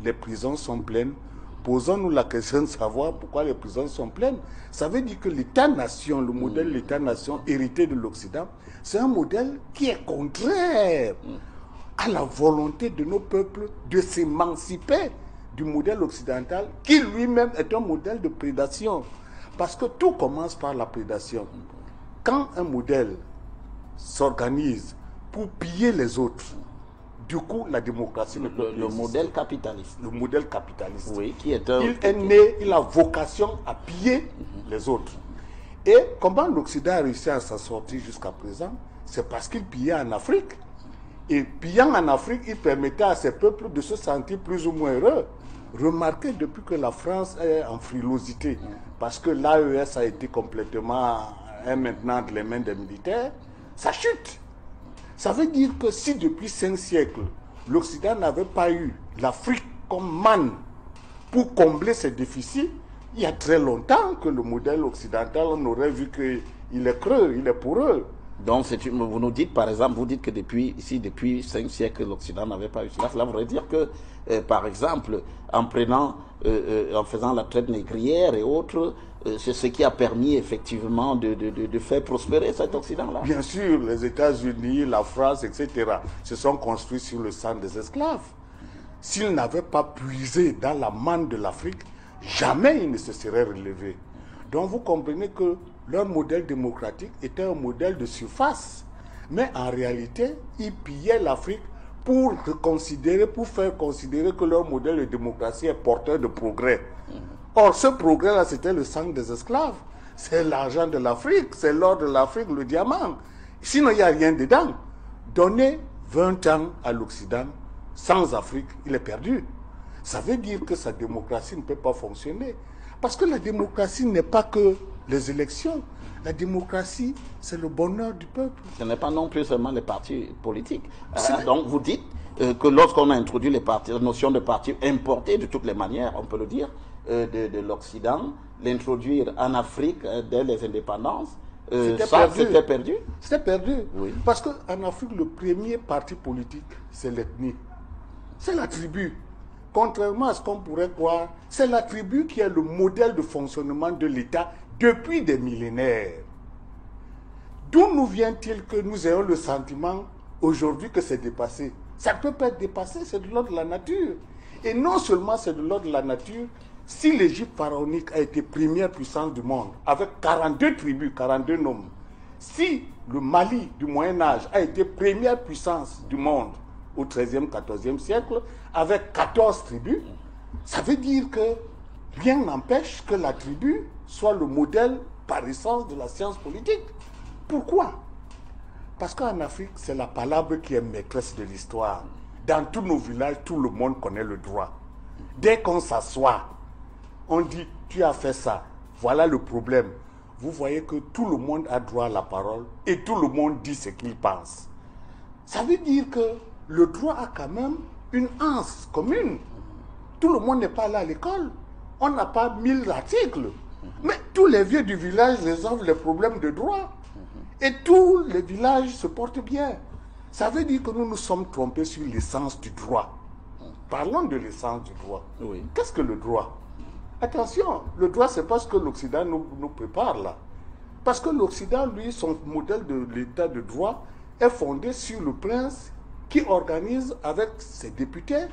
les prisons sont pleines. Posons-nous la question de savoir pourquoi les prisons sont pleines. Ça veut dire que l'État-nation, le modèle de l'État-nation hérité de l'Occident, c'est un modèle qui est contraire à la volonté de nos peuples de s'émanciper du modèle occidental, qui lui-même est un modèle de prédation. Parce que tout commence par la prédation. Quand un modèle s'organise pour piller les autres, du coup, la démocratie ne peut plus Le exister. modèle capitaliste. Le modèle capitaliste. Oui, qui est un... Il est né, il a vocation à piller les autres. Et comment l'Occident a réussi à s'en sortir jusqu'à présent? C'est parce qu'il pillait en Afrique. Et pillant en Afrique, il permettait à ces peuples de se sentir plus ou moins heureux. Remarquez depuis que la France est en frilosité, parce que l'AES a été complètement maintenant entre les mains des militaires, ça chute. Ça veut dire que si depuis 5 siècles, l'Occident n'avait pas eu l'Afrique comme manne pour combler ses déficits, il y a très longtemps que le modèle occidental, on aurait vu qu'il est creux, il est poreux. Donc, vous nous dites, par exemple, vous dites que depuis 5 siècles, l'Occident n'avait pas eu cela. Cela voudrait dire que, par exemple, en faisant la traite négrière et autres, c'est ce qui a permis effectivement de faire prospérer cet Occident-là. Bien sûr, les États-Unis, la France, etc., se sont construits sur le sang des esclaves. S'ils n'avaient pas puisé dans la manne de l'Afrique, jamais ils ne se seraient relevés. Donc vous comprenez que leur modèle démocratique était un modèle de surface. Mais en réalité, ils pillaient l'Afrique pour faire considérer que leur modèle de démocratie est porteur de progrès. Or, ce progrès-là, c'était le sang des esclaves. C'est l'argent de l'Afrique, c'est l'or de l'Afrique, le diamant. Sinon, il n'y a rien dedans. Donner 20 ans à l'Occident sans Afrique, il est perdu. Ça veut dire que sa démocratie ne peut pas fonctionner. Parce que la démocratie n'est pas que les élections. La démocratie, c'est le bonheur du peuple. Ce n'est pas non plus seulement les partis politiques. Donc vous dites que lorsqu'on a introduit la notion de parti importé de toutes les manières, on peut le dire, de l'Occident, l'introduire en Afrique dès les indépendances, c'était perdu. C'était perdu. Oui. Parce qu'en Afrique, le premier parti politique, c'est l'ethnie. C'est la tribu. Contrairement à ce qu'on pourrait croire, c'est la tribu qui est le modèle de fonctionnement de l'État depuis des millénaires. D'où nous vient-il que nous ayons le sentiment aujourd'hui que c'est dépassé? Ça ne peut pas être dépassé, c'est de l'ordre de la nature. Et non seulement c'est de l'ordre de la nature, si l'Égypte pharaonique a été première puissance du monde, avec 42 tribus, 42 noms, si le Mali du Moyen-Âge a été première puissance du monde au XIIIe, XIVe siècle, avec 14 tribus, ça veut dire que rien n'empêche que la tribu soit le modèle par essence de la science politique. Pourquoi? Parce qu'en Afrique, c'est la palabre qui est maîtresse de l'histoire. Dans tous nos villages, tout le monde connaît le droit. Dès qu'on s'assoit, on dit « tu as fait ça, voilà le problème ». Vous voyez que tout le monde a droit à la parole et tout le monde dit ce qu'il pense. Ça veut dire que le droit a quand même une anse commune. Tout le monde n'est pas là à l'école. On n'a pas 1000 articles. Mais tous les vieux du village résolvent les problèmes de droit. Et tous les villages se portent bien. Ça veut dire que nous nous sommes trompés sur l'essence du droit. Parlons de l'essence du droit. Oui. Qu'est-ce que le droit? Attention, le droit, c'est pas ce que l'Occident nous prépare là. Parce que l'Occident, lui, son modèle de l'état de droit est fondé sur le prince qui organise avec ses députés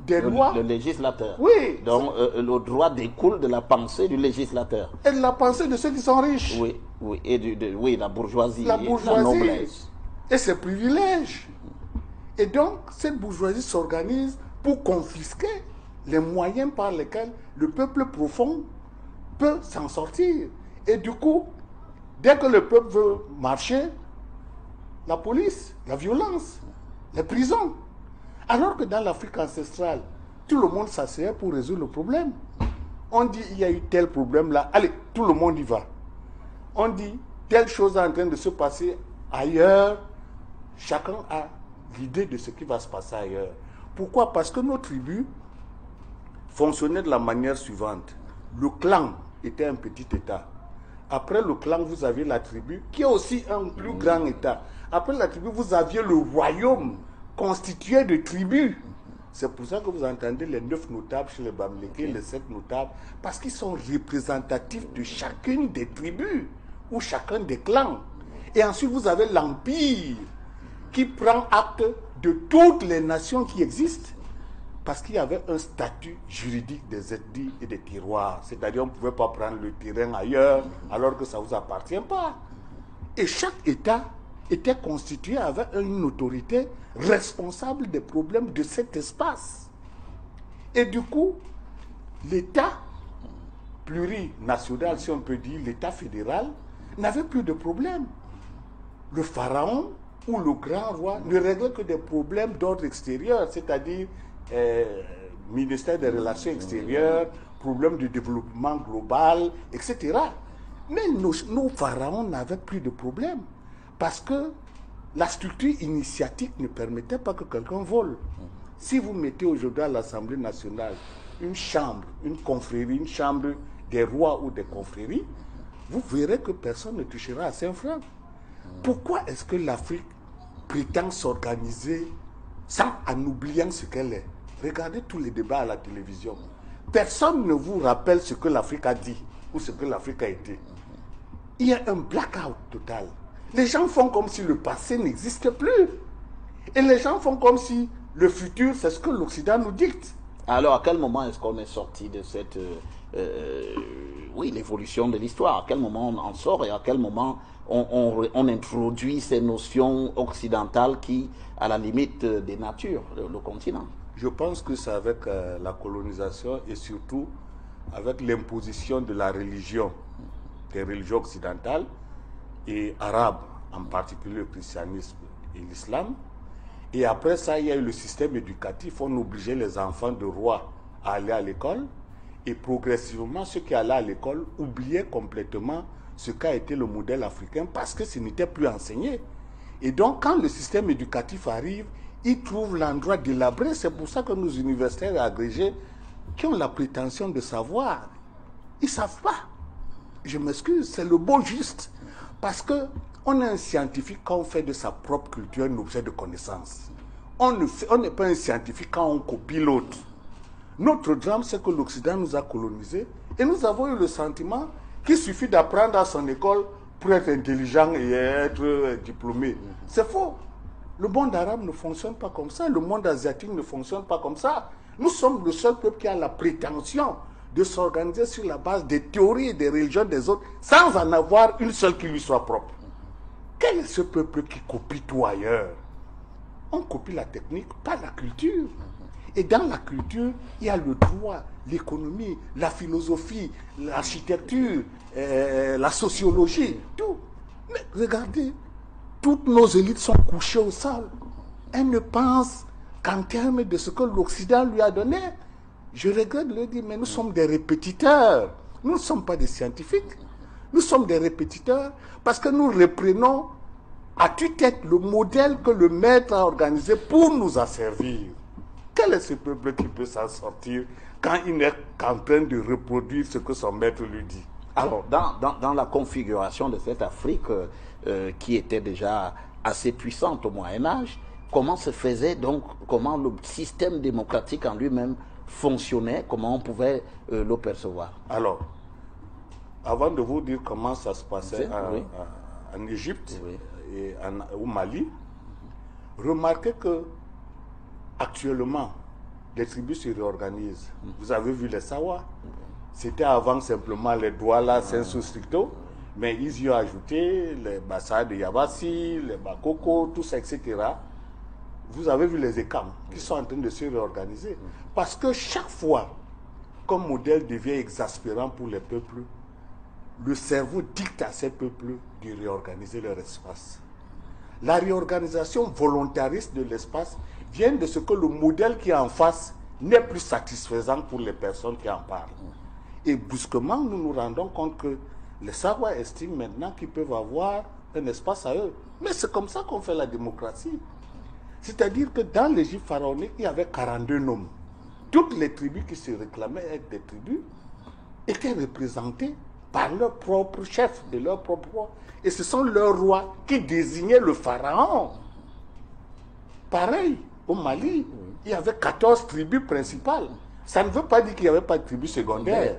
des lois. Le législateur. Oui. Donc le droit découle de la pensée du législateur. Et de la pensée de ceux qui sont riches. Oui, oui. Et oui, la bourgeoisie, la noblesse. Et ses privilèges. Et donc, cette bourgeoisie s'organise pour confisquer les moyens par lesquels le peuple profond peut s'en sortir. Et du coup, dès que le peuple veut marcher, la police, la violence, les prisons. Alors que dans l'Afrique ancestrale, tout le monde s'asseyait pour résoudre le problème. On dit, il y a eu tel problème là, allez, tout le monde y va. On dit, telle chose est en train de se passer ailleurs, chacun a l'idée de ce qui va se passer ailleurs. Pourquoi? Parce que nos tribus fonctionnaient de la manière suivante. Le clan était un petit État. Après le clan, vous aviez la tribu, qui est aussi un plus grand État. Après la tribu, vous aviez le royaume constitué de tribus. C'est pour ça que vous entendez les 9 notables chez les Bamileke, les 7 notables, parce qu'ils sont représentatifs de chacune des tribus ou chacun des clans. Et ensuite, vous avez l'Empire qui prend acte de toutes les nations qui existent, parce qu'il y avait un statut juridique des ethnies et des terroirs. C'est-à-dire, on ne pouvait pas prendre le terrain ailleurs alors que ça ne vous appartient pas. Et chaque État était constitué avec une autorité responsable des problèmes de cet espace. Et du coup, l'État plurinational, si on peut dire, l'État fédéral, n'avait plus de problème. Le pharaon ou le grand roi ne réglait que des problèmes d'ordre extérieur, c'est-à-dire ministère des Relations extérieures, problèmes de développement global, etc. Mais nos pharaons n'avaient plus de problème parce que la structure initiatique ne permettait pas que quelqu'un vole. Si vous mettez aujourd'hui à l'Assemblée nationale une chambre, une confrérie, une chambre des rois ou des confréries, vous verrez que personne ne touchera à 5 francs. Pourquoi est-ce que l'Afrique prétend s'organiser en oubliant ce qu'elle est? Regardez tous les débats à la télévision. Personne ne vous rappelle ce que l'Afrique a dit ou ce que l'Afrique a été. Il y a un blackout total. Les gens font comme si le passé n'existe plus. Et les gens font comme si le futur, c'est ce que l'Occident nous dicte. Alors, à quel moment est-ce qu'on est sorti de cette... l'évolution de l'histoire? À quel moment on en sort et à quel moment on introduit ces notions occidentales qui, à la limite, dénaturent le continent? Je pense que c'est avec la colonisation et surtout avec l'imposition de la religion, des religions occidentales et arabes, en particulier le christianisme et l'islam. Et après ça, il y a eu le système éducatif. On obligeait les enfants de rois à aller à l'école. Et progressivement, ceux qui allaient à l'école oubliaient complètement ce qu'a été le modèle africain parce que ce n'était plus enseigné. Et donc, quand le système éducatif arrive, ils trouvent l'endroit délabré. C'est pour ça que nos universitaires et agrégés qui ont la prétention de savoir, ils ne savent pas. Je m'excuse, c'est le beau juste. Parce qu'on est un scientifique quand on fait de sa propre culture un objet de connaissance. On n'est pas un scientifique quand on copie l'autre. Notre drame, c'est que l'Occident nous a colonisés et nous avons eu le sentiment qu'il suffit d'apprendre à son école pour être intelligent et être diplômé. C'est faux. Le monde arabe ne fonctionne pas comme ça. Le monde asiatique ne fonctionne pas comme ça. Nous sommes le seul peuple qui a la prétention de s'organiser sur la base des théories et des religions des autres sans en avoir une seule qui lui soit propre. Quel est ce peuple qui copie tout ailleurs? On copie la technique, pas la culture. Et dans la culture, il y a le droit, l'économie, la philosophie, l'architecture, la sociologie, tout. Mais regardez, toutes nos élites sont couchées au sol. Elles ne pensent qu'en termes de ce que l'Occident lui a donné. Je regrette de le dire, mais nous sommes des répétiteurs. Nous ne sommes pas des scientifiques. Nous sommes des répétiteurs parce que nous reprenons à tue-tête le modèle que le maître a organisé pour nous asservir. Quel est ce peuple qui peut s'en sortir quand il n'est qu'en train de reproduire ce que son maître lui dit? Alors, dans la configuration de cette Afrique qui était déjà assez puissante au Moyen-Âge, comment se faisait donc, comment le système démocratique en lui-même fonctionnait, comment on pouvait le percevoir? Alors, avant de vous dire comment ça se passait en Égypte et au Mali, remarquez que actuellement, les tribus se réorganisent. Vous avez vu les Sawa. C'était avant simplement les Douala, sensu stricto, mais ils y ont ajouté les Bassa de Yabassi, les Bakoko, tout ça, etc. Vous avez vu les Ekam qui sont en train de se réorganiser. Parce que chaque fois qu'un modèle devient exaspérant pour les peuples, le cerveau dicte à ces peuples de réorganiser leur espace. La réorganisation volontariste de l'espace vient de ce que le modèle qui est en face n'est plus satisfaisant pour les personnes qui en parlent. Et brusquement, nous nous rendons compte que les Sawa estiment maintenant qu'ils peuvent avoir un espace à eux. Mais c'est comme ça qu'on fait la démocratie. C'est-à-dire que dans l'Égypte pharaonique, il y avait 42 noms. Toutes les tribus qui se réclamaient être des tribus étaient représentées par leur propre chef et leur propre roi. Et ce sont leurs rois qui désignaient le pharaon. Pareil, au Mali, il y avait 14 tribus principales. Ça ne veut pas dire qu'il n'y avait pas de tribus secondaires.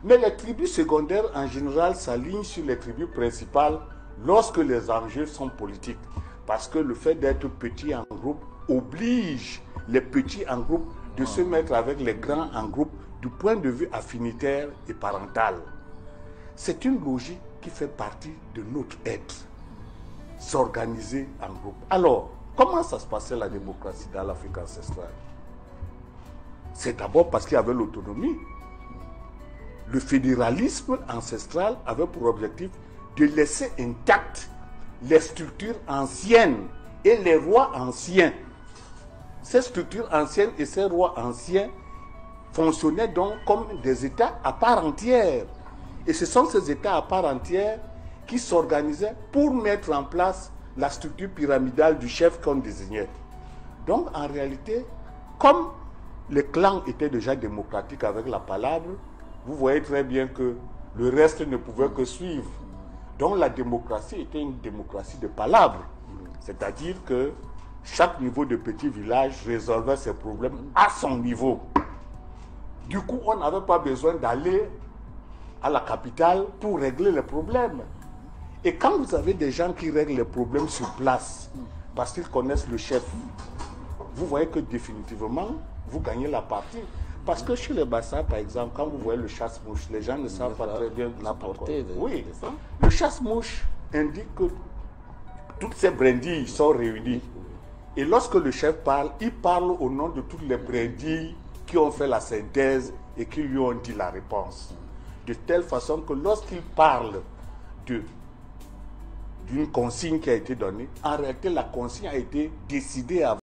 Mais les tribus secondaires, en général, s'alignent sur les tribus principales lorsque les enjeux sont politiques. Parce que le fait d'être petit en groupe oblige les petits en groupe de se mettre avec les grands en groupe du point de vue affinitaire et parental. C'est une logique qui fait partie de notre être, s'organiser en groupe. Alors, comment ça se passait la démocratie dans l'Afrique ancestrale? C'est d'abord parce qu'il y avait l'autonomie. Le fédéralisme ancestral avait pour objectif de laisser intactes les structures anciennes et les rois anciens. Ces structures anciennes et ces rois anciens fonctionnaient donc comme des États à part entière. Et ce sont ces États à part entière qui s'organisaient pour mettre en place la structure pyramidale du chef qu'on désignait. Donc en réalité, comme les clans étaient déjà démocratiques avec la palabre, vous voyez très bien que le reste ne pouvait que suivre. Donc la démocratie était une démocratie de palabre. C'est-à-dire que chaque niveau de petit village résolvait ses problèmes à son niveau. Du coup, on n'avait pas besoin d'aller à la capitale pour régler les problèmes. Et quand vous avez des gens qui règlent les problèmes sur place, parce qu'ils connaissent le chef, vous voyez que définitivement, vous gagnez la partie. Parce que chez les Bassa, par exemple, quand vous voyez le chasse-mouche, les gens ne savent pas très bien la portée de ça. Le chasse-mouche indique que toutes ces brindilles sont réunies. Et lorsque le chef parle, il parle au nom de toutes les brindilles qui ont fait la synthèse et qui lui ont dit la réponse. De telle façon que lorsqu'il parle d'une consigne qui a été donnée, en réalité, la consigne a été décidée avant.